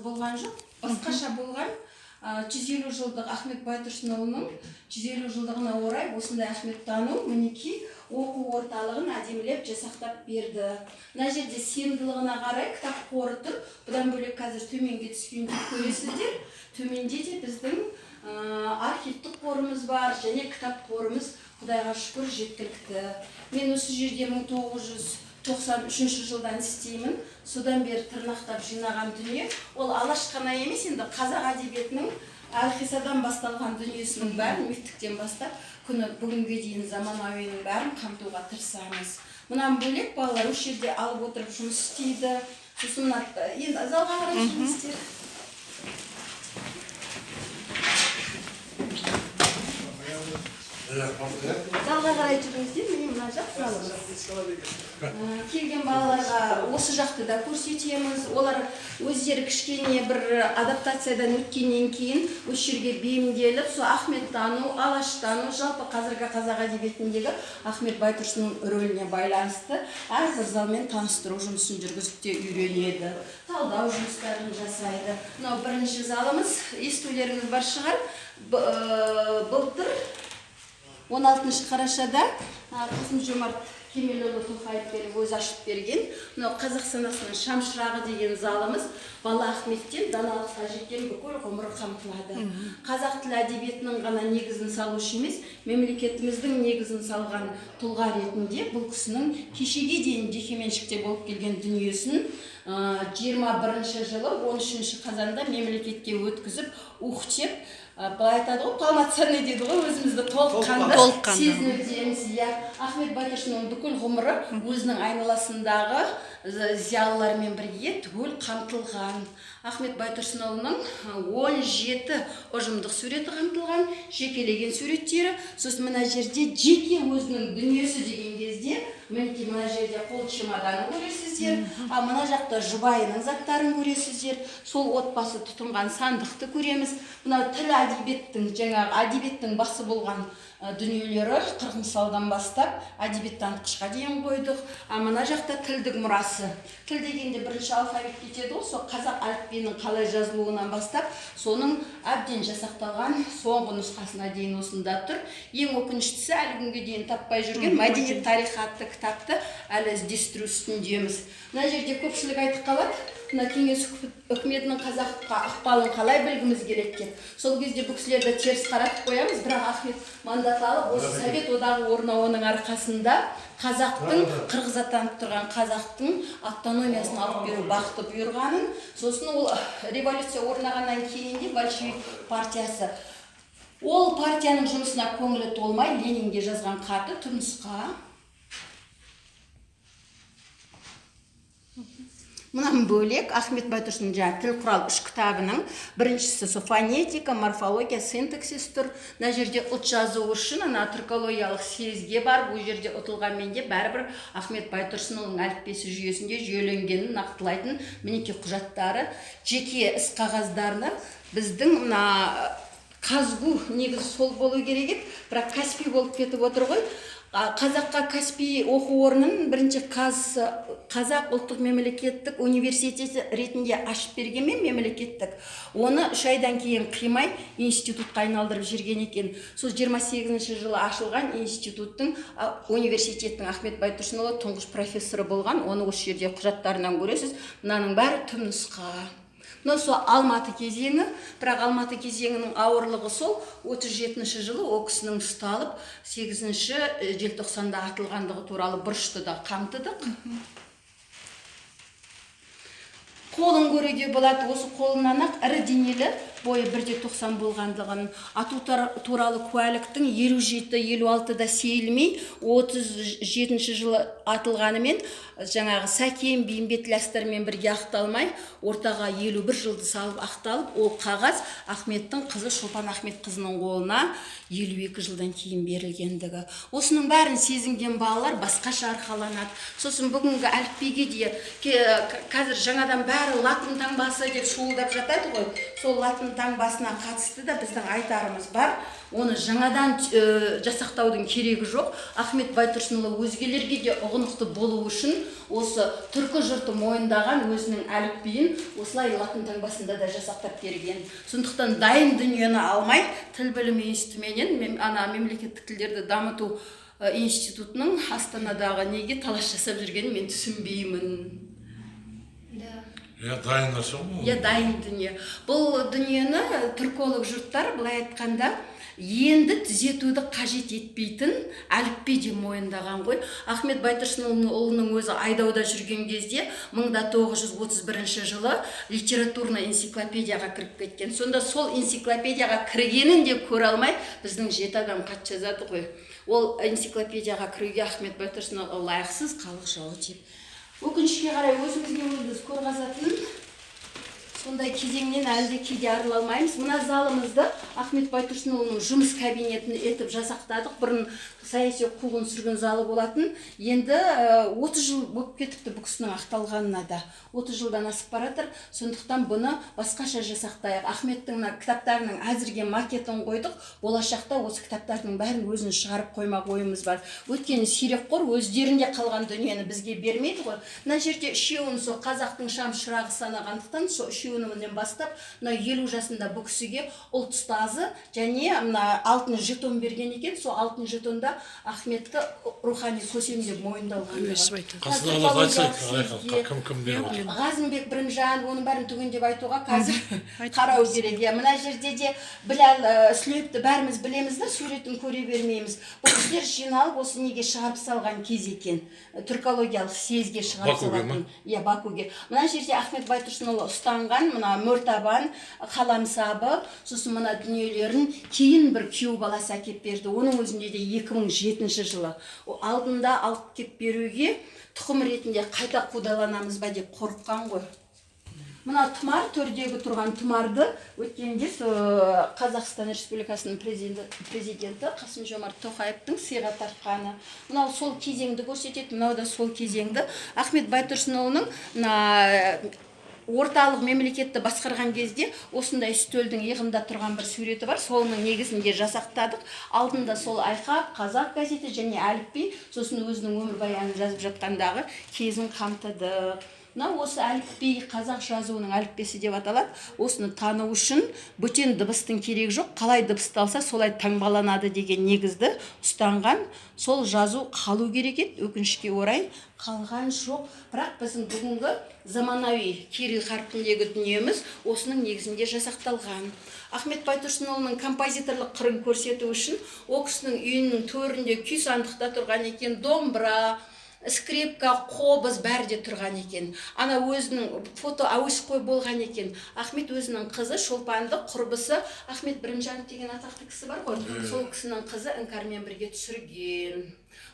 болған жоқ, басқаша болған. 150 жылдық Ахмет Байтұрсынұлының 150 жылдығына орай осындай Ахметтану мінекей оқу орталығын әдемілеп жасақтап берді. Мына жерде сыйымдылығына қарай кітап қоры тұр. Бұдан бөлек қазір төменге түскенде көресіздер. Төменде де біздің архивтік қорымыз бар, және кітап қорымыз Құдайға шүкір жеткілікті. Мен осы жерде 1993 жылдан істеймін. Содан бері тырнақтап жинаған дүние. Ол Алаш қана емес, енді қазақ әдебиетінің Әлқисадан басталған дүниесінің бәрін, мифтіктен бастап, күні бүгінге дейін заманауиінің бәрін қамтуға тырысамыз. Мұнан бөлек балалар осы жерде алып отырып жұмыс істейді. Сосын енді залға қарай жұмыс істейді. Залға қарай жүріңіздер, міне мына жақ залымыз. Келген балаларға осы жақты да көрсетеміз. Олар өздері кішкене бір адаптациядан өткеннен кейін осы жерге бейімделіп, сол Ахметтану, Алаштану, жалпы қазіргі қазақ әдебиетіндегі Ахмет Байтұрсынның рөліне байланысты әрбір залмен таныстыру жұмысын жүргізіп те үйренеді. Талдау жұмыстарын жасайды. Мынау бірінші залымыз, естулеріңіз бар шығар. Былтыр 16 қарашада Қасым-Жомарт Кемелұлы Тоқаев өзі ашып берген мынау қазақ санасының шамшырағы деген залымыз бала Ахметтен даналыққа жеткен бүкіл ғұмыры қамтылады. Қазақ тілі әдебиетінің ғана негізін салушы емес, мемлекетіміздің негізін салған тұлға ретінде бұл кісінің кешеге дейін жекеменшікте болып келген дүниесін 21 жылы 13 қазанда мемлекетке өткізіп, ухтеп, былай айтады ғой, полноценный дейді ғой, өзімізді толыққанды сезінудеміз. Ахмет Байтұрсынның бүкіл ғұмыры өзінің айналасындағы зиялылармен бірге түгел қамтылған. Ахмет Байтұрсынұлының 17 ұжымдық суреті қамтылған, жекелеген суреттері. Сосын мына жерде жеке өзінің дүниесі деген кезде, мінекей мына жерде қол чемоданын көресіздер, мына жақта жұбайының заттарын көресіздер, сол отбасы тұтынған сандықты көреміз. Мына тіл әдебиеттің, жаңағы әдебиеттің басы болған дүниелері 40 салдан бастап әдебиет танытқышқа дейін қойдық. Мына жақта тілдік мұрасы. Тіл дегенде бірінші алфавит кетеді ғой, сол қазақ әліпбиінің қалай жазылуынан бастап, соның әбден жасақталған соңғы нұсқасына дейін осында тұр. Ең өкініштісі әлі күнге дейін таппай жүрген мәдениет тарихы атты кітапты әлі іздестіру үстіндеміз. Мына жерде көпшілік айтып қалады, мына кеңес үкіметінің қазаққа ықпалын қалай білгіміз келеді деп. Сол кезде бұл кісілерді теріс қаратып қоямыз, бірақ Ахмет мандат алып, осы Совет одағы орнауының арқасында қазақтың, қырғыз атанып тұрған қазақтың автономиясын алып беру бақыты бұйырғанын, сосын ол революция орнағаннан кейін де большевик партиясы. Ол партияның жұмысына көңілі толмай, Ленинге жазған хаты түпнұсқа. Мұнан бөлек Ахмет Байтұрсынның тіл құрал 3 кітабының біріншісі фонетика, морфология, синтаксис тұр. Мына жерде ұлт жазу үшін түркологиялық съезге бар, бұл жерде ұтылғанмен де бәрібір Ахмет Байтұрсынұлының әліппесі жүйесінде жүйеленгенін нақтылайтын мінекей құжаттары, жеке іс қағаздарына біздің мына Казгу негізі сол болу керек еді, бірақ Каспий болып кетіп отыр ғой. Қазаққа Каспий оқу орнын бірінші Қазақ ұлттық мемлекеттік университеті ретінде ашып бергенмен мемлекеттік. Оны 3 айдан кейін қимай институтқа айналдырып жүрген екен. Сол 28 жылы ашылған институттың университеттің Ахмет Байтұрсынұлы тұңғыш профессоры болған. Оны осы жерде құжаттарынан көресіз. Мынаның бәрі түпнұсқа. Сол Алматы кезеңі, бірақ Алматы кезеңінің ауырлығы сол 37 жылы ол кісінің ұсталып, 8 желтоқсанда атылғандығы туралы бұрышты да қамтыдық. Қолын көруге болады, осы қолынан ірі денелі бойы 1,90 болғандығын, ату туралы куәліктің 57-56-да сейілмей, 37 жылы атылғанымен, жаңағы Сәкен, Бейімбет Ләстармен бірге ақталмай, ортаға 51 жылды салып ақталып, ол қағаз Ахметтің қызы Шолпан Ахмет қызының қолына 52 жылдан кейін берілгендігі. Осының бәрін сезінген балалар басқаша арқаланады. Сосын бүгінгі әліпбиге де қазір жаңадан бәрі бәрі латын таңбасы деп шуылдап жатады ғой. Сол латын таңбасына қатысты да біздің айтарымыз бар. Оны жаңадан жасақтаудың керегі жоқ. Ахмет Байтұрсынұлы өзгелерге де ұғынықты болу үшін осы түркі жұрты мойындаған өзінің әліпбиін осылай латын таңбасында да жасақтап берген. Сондықтан дайын дүниені алмай, тіл білім институменен мемлекеттік тілдерді дамыту институтының Астанадағы неге талас жасап жүргенін мен түсінбеймін. Дайын нәрсе ғой? Дайын дүние. Бұл дүниені түрколог жұрттар былай айтқанда енді түзетуді қажет етпейтін әліпби де мойындаған ғой. Ахмет Байтұрсынұлының өзі айдауда жүрген кезде 1931 жылы литературный энциклопедияға кіріп кеткен. Сонда сол энциклопедияға кіргенін де көре алмай біздің 7 адам хат жазады ғой. Ол энциклопедияға кіруге Ахмет Байтұрсынұлы лайықсыз, халық жауы деп. Өкінішке қарай өзімізге өзіміз қорғазатын сондай кезеңнен әлде кейде арыла алмаймыз. Мына залымызды Ахмет Байтұрсынұлының жұмыс кабинетін етіп жасақтадық. Бұрын саяси қуғын сүргін залы болатын. Енді 30 жыл болып кетіпті бұл кісінің ақталғанына да. 30 жылдан асып баратыр. Сондықтан бұны басқаша жасақтайық. Ахметтің кітаптарының әзірге макетін қойдық. Болашақта осы кітаптардың бәрін өзін шығарып қоймақ ойымыз бар. Өйткені сирекқор өздерінде қалған дүниені бізге бермейді ғой. Мына жерде үшеуін сол қазақтың шам шырағы санағандықтан сол үшеуінен бастап 50 жасында бұл кісіге ұлт ұстазы және алтын жетон берген екен. Сол алтын жетонда Ахметті рухани көсем деп мойындалған. Ғазымбек Бірімжан, оның бәрін түгендеп айтуға қазір қарау керек. Мына жерде де Біләл Сүлейіпті бәріміз білеміз да, суретін көре бермейміз. Бұл кісілер жиналып осы неге шығарып салған кез екен. Түркологиялық съезге шығарып салатын. Бакуге. Мына жерде Ахмет Байтұрсынұлы ұстанған, мына мөртабан, қаламсабы, сосын мына дүниелерін кейін бір күйеу баласы әкеп берді. Оның өзінде де 2007 жылы. Алдында алып кеп беруге тұқым ретінде қайта қудаланамыз ба деп қорыққан ғой. Мына тұмар, төрдегі тұрған тұмарды өткенде Қазақстан Республикасының президенті Қасым-Жомарт Тоқаевтың сыйға тартқаны. Мынау сол кезеңді көрсетеді, мынау да сол кезеңді. Ахмет Байтұрсынұлының орталық мемлекетті басқарған кезде осындай үстелдің иығында тұрған бір суреті бар. Соның негізінде жасақтадық. Алдында сол айқап, қазақ газеті және әліпби, сосын өзінің өмірбаянын жазып жатқандағы кезін қамтыдық. Осы әліпби қазақ жазуының әліпбесі деп аталады. Осыны тану үшін бөтен дыбыстың керегі жоқ. Қалай дыбысталса солай таңбаланады деген негізді ұстанған. Сол жазу қалу керек еді, өкінішке орай қалған жоқ. Бірақ біздің бүгінгі заманауи кирилл қарпіндегі дүниеміз осының негізінде жасақталған. Ахмет Байтұрсынұлының композиторлық қырын көрсету үшін ол кісінің үйінің төрінде күй сандықта тұрған екен, домбыра, скрипка, қобыз бәрі де тұрған екен. Ана өзінің фото әуесқой болған екен. Ахмет өзінің қызы Шолпанды құрбысы Ахмет Бірімжанов деген атақты кісі бар ғой. Сол кісінің қызы іңкәрмен бірге түсірген.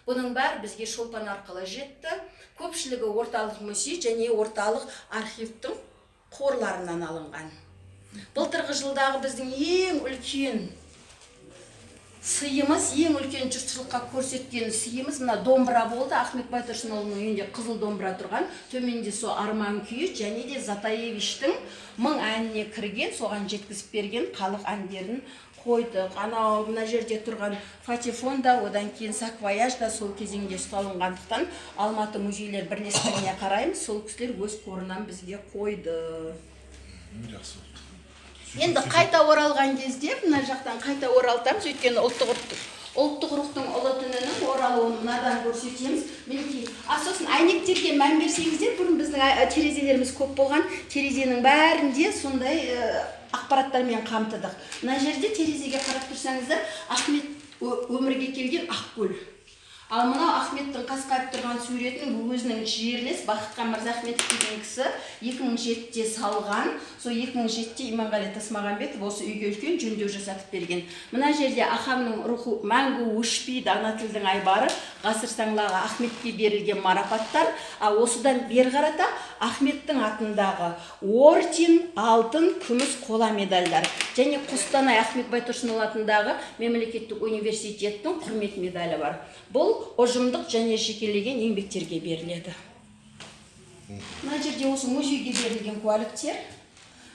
Бұның бәрі бізге Шолпан арқылы жетті. Көпшілігі орталық музей және орталық архивтің қорларынан алынған. Былтырғы жылдағы біздің ең үлкен сыйымыз, ең үлкен жұртшылыққа көрсеткен сыйымыз мына домбыра болды. Ахмет Байтұрсынұлының үйінде қызыл домбыра тұрған. Төменде со арман күйі және де Затаевичтің 1000 әніне кірген, соған жеткізіп берген халық әндерін қойдық. Анау мына жерде тұрған патефон да, одан кейін саквояж да сол кезеңде ұсталынғандықтан Алматы музейлер бірлестігіне қараймыз. Сол кісілер өз қорынан бізге қойды. Енді қайта оралған кезде, мына жақтан қайта оралтамыз, өйткені ұлттық рухтың ұлы түнінің оралуын мынадан көрсетеміз. Мінекей, сосын әйнектерге мән берсеңіздер, бұрын біздің терезелеріміз көп болған, терезенің бәрінде сондай ақпараттармен қамтыдық. Мына жерде терезеге қарап тұрсаңыздар, Ахмет өмірге келген Ақкөл. Ал мынау Ахметтің қасқайып тұрған суретін өзінің жерлес Бақытқан Мырзахметов деген кісі 2007-те салған. Сол 2007-те Иманғали Тасмағамбетов осы үйге үлкен жөндеу жасатып берген. Мына жерде Ахамның рухы мәңгі өшпейді, ана тілдің айбары, ғасыр саңлағы Ахметке берілген марапаттар. Осыдан бері қарата Ахметтің атындағы орден, алтын, күміс қола медальдар және Қостанай Ахмет Байтұрсынұлы атындағы мемлекеттік университеттің құрмет медалі бар. Бұл ұжымдық және жекелеген еңбектерге беріледі. Мына жерде осы музейге берілген куәліктер.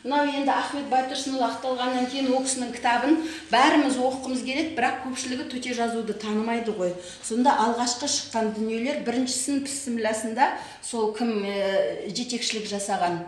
Мынау енді Ахмет Байтұрсынұлы ақталғаннан кейін ол кісінің кітабын бәріміз оқығымыз келеді, бірақ көпшілігі төте жазуды танымайды ғой. Сонда алғашқы шыққан дүниелер бірінші сынып бісмілласында сол кім жетекшілік жасаған?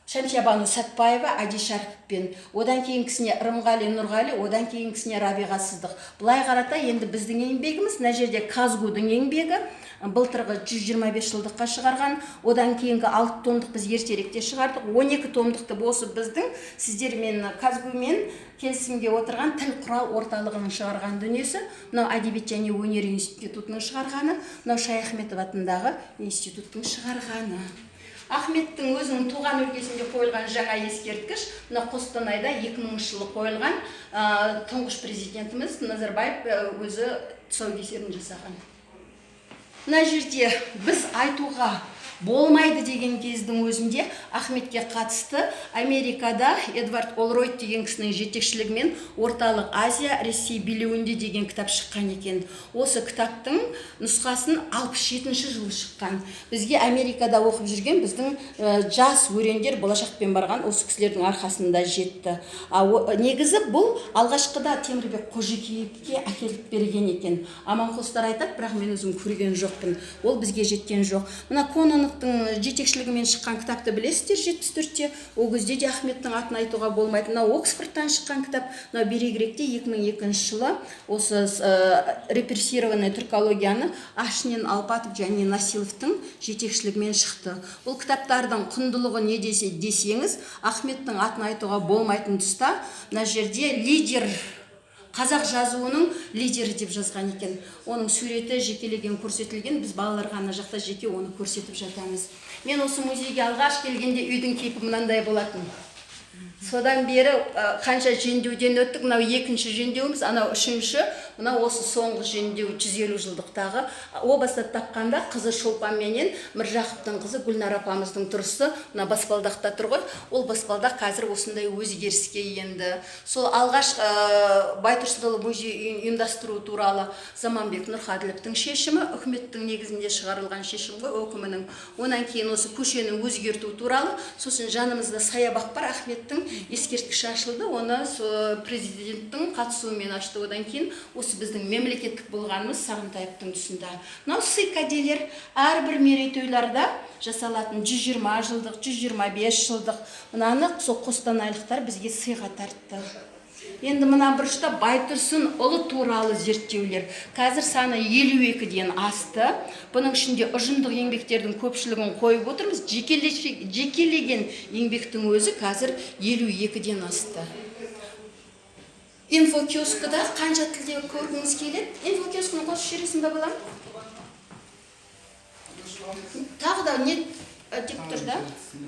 Шәмшия-бану Сәтбаева, Әди Шәріппен, одан кейінгісіне Ырымғали Нұрғали, одан кейінгісіне Рабиға Сыздық. Бұлай қарата енді біздің еңбегіміз, мына жерде Казгудың еңбегі, былтырғы 125 жылдыққа шығарған, одан кейінгі 6 томдық біз ертеректе шығардық, 12 томдықты осы біздің сіздермен Казгумен келісімге отырған тіл құрал орталығының шығарған дүниесі, мынау әдебиет және өнер институтының шығарғаны, мынау Шайахметов атындағы институттың шығарғаны. Ахметтің өзінің туған өлкесінде қойылған жаңа ескерткіш, мына Қостанайда 2000 жылы қойылған, тұңғыш президентіміз Назарбаев өзі тұсаукесерін жасаған. Мына жерде біз айтуға болмайды деген кездің өзінде Ахметке қатысты Америкада Эдвард Олройд деген кісінің жетекшілігімен Орталық Азия, Ресей билеуінде деген кітап шыққан екен. Осы кітаптың нұсқасын 67 жылы шыққан. Бізге Америкада оқып жүрген біздің жас өрендер болашақпен барған осы кісілердің арқасында жетті. Негізі бұл алғашқыда Темірбек Қожекеевке әкеліп берген екен. Аманқостар айтады, бірақ мен өзім көрген жоқпын. Ол бізге жеткен жоқ. Мына Кононовтың жетекшілігімен шыққан кітапты білесіздер 74-те. Ол кезде де Ахметтің атын айтуға болмайды. Мына Оксфордтан шыққан кітап, мына Берегіректе 2002 жылы осы репрессированный түркологияны Ашнин, Алпатов және Насиловтың жетекшілігімен шықты. Бұл кітаптардың құндылығы не десеңіз, Ахметтің атын айтуға болмайтын тұста, мына жерде лидер, қазақ жазуының лидері деп жазған екен. Оның суреті жекелеген көрсетілген, біз балаларға ана жақта жеке оны көрсетіп жатамыз. Мен осы музейге алғаш келгенде үйдің кейпі мынандай болатын. Содан бері қанша жөндеуден өттік, мынау екінші жөндеуіміз, анау үшінші, мынау осы соңғы жөндеу 150 жылдықтағы. О баста тапқанда қызы Шолпанменен Міржақыптың қызы Гүлнар апамыздың тұрысы, мына баспалдақта тұр ғой. Ол баспалдақ қазір осындай өзгеріске енді. Сол алғаш Байтұрсынұлы музей ұйымдастыру туралы Заманбек Нұрқаділовтың шешімі, үкіметтің негізінде шығарылған шешім ғой, өкімінің. Онан кейін осы көшені өзгерту туралы, сосын жанымызда саябақ бар, Ахметтің ескерткіші ашылды, оны президенттің қатысуымен ашты. Одан кейін осы біздің мемлекеттік болғанымыз Сағынтаевтың тұсында. Мынау сый-кәделер әрбір мерейтойларда жасалатын 120 жылдық, 125 жылдық. Мынаны сол қостанайлықтар бізге сыйға тартты. Енді мына бұрышта Байтұрсынұлы туралы зерттеулер. Қазір саны 52-ден асты. Бұның ішінде ұжымдық еңбектердің көпшілігін қойып отырмыз. Жекелеген еңбектің өзі қазір 52-ден асты. Инфокиоскіда қанша тілде көргіңіз келеді? Инфокиоскіні қосып жібересің бе балам? Тағы да не деп тұр да?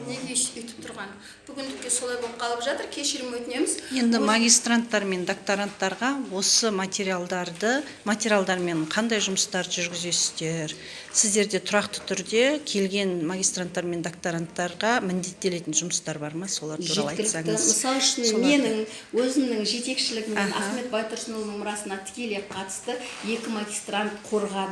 Неге өйтіп тұрған? Бүгіндікке солай болып қалып жатыр, кешірім өтінеміз. Енді магистранттар мен докторанттарға осы материалдармен қандай жұмыстар жүргізесіздер? Сіздерде тұрақты түрде келген магистранттар мен докторанттарға міндеттелетін жұмыстар бар ма? Солар туралы айтсаңыз. Мысал үшін менің өзімнің жетекшілігіммен Ахмет Байтұрсынұлының мұрасына тікелей қатысты 2 магистрант қорғады.